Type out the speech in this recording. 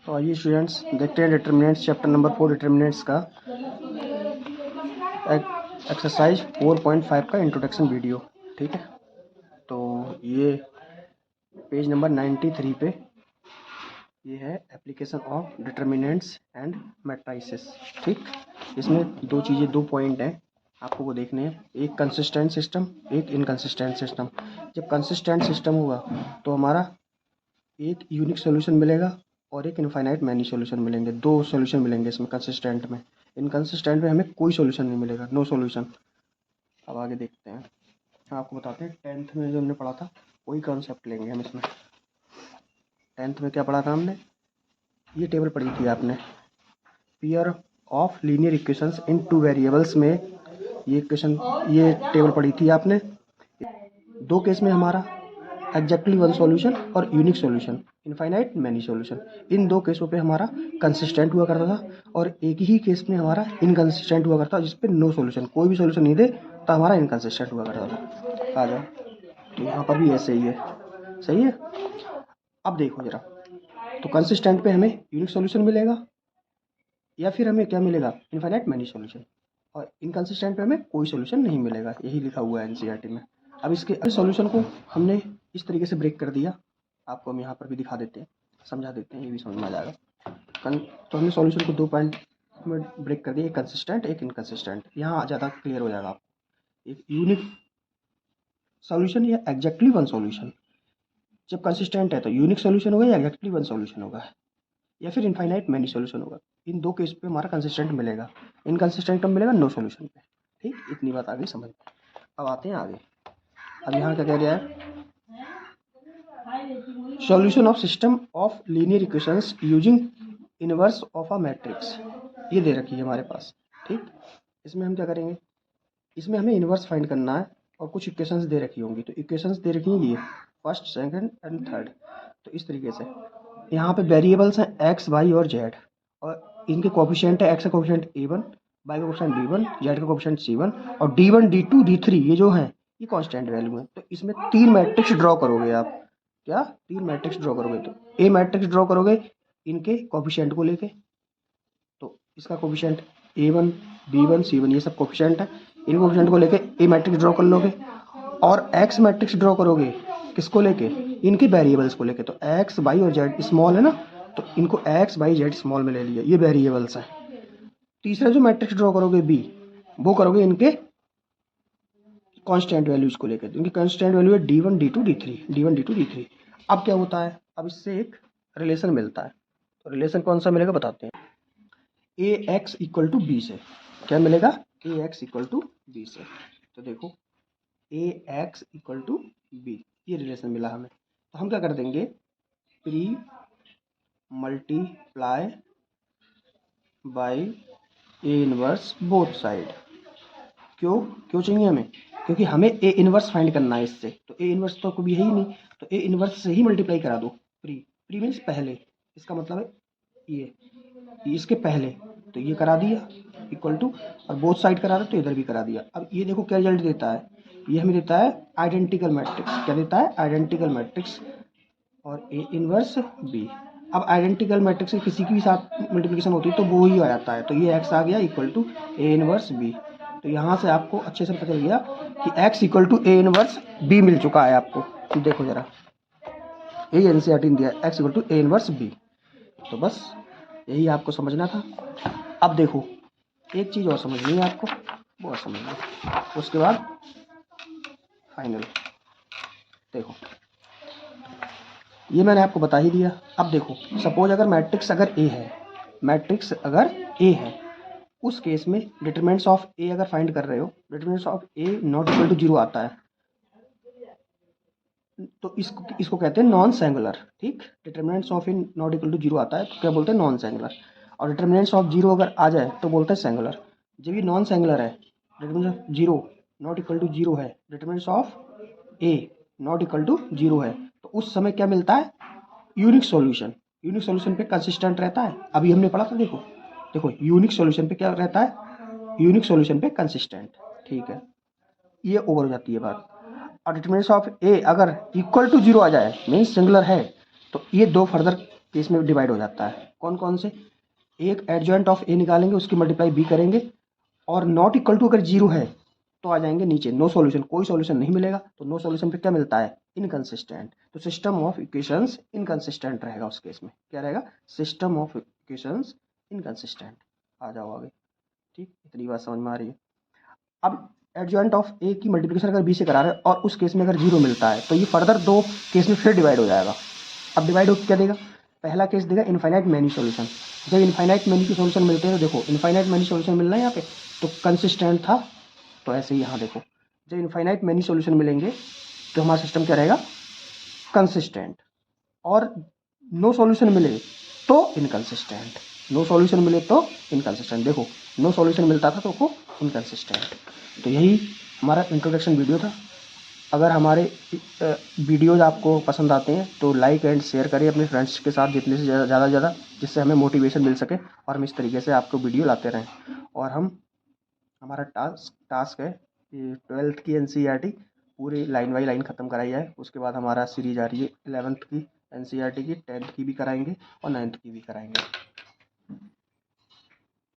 तो आइए स्टूडेंट्स देखते हैं डिटर्मिनेंट्स चैप्टर नंबर 4 डिटर्मिनेंट्स का एक्सरसाइज 4.5 का इंट्रोडक्शन वीडियो। ठीक है, तो ये पेज नंबर 93 पे ये है application of determinants and matrices. ठीक, इसमें दो चीज़ें, दो पॉइंट हैं आपको वो देखने हैं, एक कंसिस्टेंट सिस्टम, एक इनकंसिस्टेंट सिस्टम। जब कंसिस्टेंट सिस्टम होगा तो हमारा एक यूनिक सोल्यूशन मिलेगा और एक इनफाइनाइट मैनी सोल्यूशन मिलेंगे। दो सोल्यूशन मिलेंगे इसमें कंसिस्टेंट में। इनकंसिस्टेंट में हमें कोई सोल्यूशन नहीं मिलेगा, नो सोल्यूशन। अब आगे देखते हैं, आपको बताते हैं 10th में जो हमने पढ़ा था वही कॉन्सेप्ट लेंगे हम इसमें। 10th में क्या पढ़ा था हमने, ये टेबल पढ़ी थी आपने, pair of linear equations in two variables में। ये इक्वेशन, ये टेबल पढ़ी थी आपने। दो केस में हमारा एग्जैक्टली वन सॉल्यूशन और unique solution, infinite many solution. इन दो केसों पे हमारा कंसिस्टेंट हुआ करता था और एक ही केस में हमारा इनकंसिस्टेंट हुआ करता था, जिस पे नो सॉल्यूशन, कोई भी सॉल्यूशन नहीं दे तो हमारा इनकंसिस्टेंट हुआ करता था। आ जाओ, तो यहाँ पर भी ऐसे ही है, सही है। अब देखो जरा, तो कंसिस्टेंट पे हमें यूनिक सॉल्यूशन मिलेगा या फिर हमें क्या मिलेगा, इनफाइनाइट मैनी सॉल्यूशन। और इनकंसिस्टेंट पे हमें कोई सॉल्यूशन नहीं मिलेगा, यही लिखा हुआ है एनसीईआरटी में। अब इसके सॉल्यूशन को हमने इस तरीके से ब्रेक कर दिया, आपको हम यहाँ पर भी दिखा देते हैं, समझा देते हैं, ये भी समझ में आ जाएगा। तो हमने सॉल्यूशन को दो पॉइंट में ब्रेक कर दिया, एक कंसिस्टेंट एक इनकंसिस्टेंट। यहाँ ज़्यादा क्लियर हो जाएगा आपको। एक यूनिक सॉल्यूशन या एग्जैक्टली वन सॉल्यूशन। जब कंसिस्टेंट है तो यूनिक सॉल्यूशन होगा या एग्जैक्टली वन सॉल्यूशन होगा या फिर इनफाइनाइट मैनी सॉल्यूशन होगा। इन दो केस पे हमारा कंसिस्टेंट मिलेगा, इनकंसिस्टेंट कब मिलेगा, नो सॉल्यूशन पे। ठीक, इतनी बात आगे समझ। अब आते हैं आगे। अब यहाँ क्या कह दिया है, solution of system of linear equations using inverse of a matrix. ये दे रखी है हमारे पास। ठीक, इसमें हम क्या करेंगे, इसमें हमें इनवर्स फाइंड करना है और कुछ इक्वेशंस दे रखी होंगी। तो इक्वेशंस दे रखी हैं ये फर्स्ट, सेकंड एंड थर्ड। तो इस तरीके से यहाँ पे वेरिएबल्स हैं एक्स, वाई और जेड, और इनके कोफिशिएंट है, एक्स का कोफिशिएंट a1, वाई का कोफिशिएंट b1, जेड का कोफिशिएंट c1 और d1 d2 d3 ये जो हैं ये कांस्टेंट वैल्यू है। तो इसमें तीन मैट्रिक्स ड्रॉ करोगे आप, क्या तीन मैट्रिक्स ड्रॉ करोगे। तो ए मैट्रिक्स ड्रॉ करोगे इनके कोफिशिएंट को लेके, तो इसका कोफिशिएंट a1 b1 c1 ये सब कोफिशिएंट है, इन कोफिशिएंट को लेके ए मैट्रिक्स ड्रॉ कर लोगे। और एक्स मैट्रिक्स ड्रॉ करोगे किसको लेके, इनके वेरिएबल्स को लेके। तो एक्स, वाई और जेड स्मॉल है ना, तो इनको एक्स, वाई, जेड स्मॉल में ले लिया, ये वेरिएबल्स हैं। तीसरा जो मैट्रिक्स ड्रॉ करोगे बी, वो करोगे इनके कांस्टेंट वैल्यूज को लेकर। इनकी कांस्टेंट वैल्यू है d1 d2 d3, d1 d2 d3। अब क्या होता है, अब इससे एक रिलेशन मिलता है। तो रिलेशन कौन सा मिलेगा बताते हैं, ए एक्स इक्वल टू बी से। क्या मिलेगा, ए एक्स इक्वल टू बी से। तो देखो ए एक्स इक्वल टू बी, ये रिलेशन मिला हमें। तो हम क्या कर देंगे, pre multiply by A inverse both side. क्यों क्यों चाहिए हमें, क्योंकि हमें ए इनवर्स फाइंड करना है इससे। तो ए इनवर्स तो कभी है ही नहीं, तो ए इनवर्स से ही मल्टीप्लाई करा दो। प्री, प्री मीन्स पहले, इसका मतलब है ये इसके पहले। तो ये करा दिया इक्वल टू, और बोथ साइड करा दो तो इधर भी करा दिया। अब ये देखो क्या रिजल्ट देता है, ये हमें देता है आइडेंटिकल मैट्रिक्स। क्या देता है, आइडेंटिकल मैट्रिक्स और ए इनवर्स बी। अब आइडेंटिकल मैट्रिक्स से किसी की भी साथ मल्टीप्लिकेशन होती है तो वो ही आ जाता है। तो ये एक्स आ गया equal to A inverse b. तो यहाँ से आपको अच्छे से पता चल गया कि X equal to A inverse B मिल चुका है आपको। तो देखो जरा, यही एनसीईआरटी ने दिया, x equal to A inverse b. तो बस यही आपको समझना था। अब देखो एक चीज़ और समझनी है आपको, वो और समझ लो, उसके बाद फाइनल। देखो ये मैंने आपको बता ही दिया। अब देखो सपोज अगर मैट्रिक्स अगर ए है, मैट्रिक्स अगर ए है, उस केस में डिटरमिनेंट्स ऑफ ए अगर फाइंड कर रहे हो, determinants of A not equal to zero आता है, तो इसको कहते हैं नॉन सिंगुलर। ठीक, determinants of A not equal to zero आता है तो क्या बोलते हैं, नॉन सिंगुलर। और डिटरमिनेंट्स ऑफ जीरो अगर आ जाए तो बोलते हैं सिंगुलर। जब ये नॉन सिंगुलर है, determinants of zero not equal to zero है, determinants of A not equal to zero है, तो उस समय क्या मिलता है, यूनिक सॉल्यूशन। यूनिक सॉल्यूशन पे कंसिस्टेंट रहता है, अभी हमने पढ़ा था। देखो देखो यूनिक सॉल्यूशन पे क्या रहता है, यूनिक सॉल्यूशन पे कंसिस्टेंट। ठीक है, ये ओवर हो जाती है बात। और डिटरमिनेंट्स ऑफ ए अगर इक्वल टू जीरो आ जाए, मीन्स सिंगुलर है, तो ये दो फर्दर केस में डिवाइड हो जाता है। कौन कौन से? एक एडजॉइंट ऑफ ए निकालेंगे, उसकी मल्टीप्लाई बी करेंगे, और नॉट इक्वल टू अगर जीरो है तो आ जाएंगे नीचे नो सॉल्यूशन, कोई सॉल्यूशन नहीं मिलेगा। तो नो सॉल्यूशन पे क्या मिलता है? इनकंसिस्टेंट। तो सिस्टम ऑफ इक्वेशंस इनकंसिस्टेंट रहेगा उस केस में। क्या रहेगा? System of equations inconsistent. आ जाओ आगे। ठीक, इतनी बात समझ में आ रही है। अब एडजॉइंट ऑफ ए की मल्टीप्लिकेशन अगर बी से करा रहे हैं और उस केस में अगर जीरो मिलता है तो ये फर्दर दो केस में फिर डिवाइड हो जाएगा। अब डिवाइड होकर क्या देगा? पहला केस देगा इनफाइनाइट मैनी सॉल्यूशन। जब इनफाइनाइट मैनी के सॉल्यूशन मिलते हैं तो देखो इनफाइनाइट मैनी सॉल्यूशन मिल रहा है यहाँ पे, तो कंसिस्टेंट था। तो ऐसे ही यहाँ देखो, जब इनफाइनाइट मैनी सॉल्यूशन मिलेंगे तो हमारा सिस्टम क्या रहेगा? कंसिस्टेंट। और नो सॉल्यूशन मिले तो इनकंसिस्टेंट। नो सॉल्यूशन मिले तो इनकंसिस्टेंट। देखो नो सॉल्यूशन मिलता था तो वो इनकंसिस्टेंट। तो यही हमारा इंट्रोडक्शन वीडियो था। अगर हमारे वीडियोज़ आपको पसंद आते हैं तो लाइक एंड शेयर करें अपने फ्रेंड्स के साथ जितने से ज़्यादा से ज़्यादा, जिससे हमें मोटिवेशन मिल सके और हम इस तरीके से आपको वीडियो लाते रहें। और हमारा टास्क है कि 12th की NCERT पूरी लाइन बाई लाइन ख़त्म कराई जाए। उसके बाद हमारा सीरीज आ रही है 11th की NCERT की, 10th की भी कराएंगे और 9th की भी कराएंगे।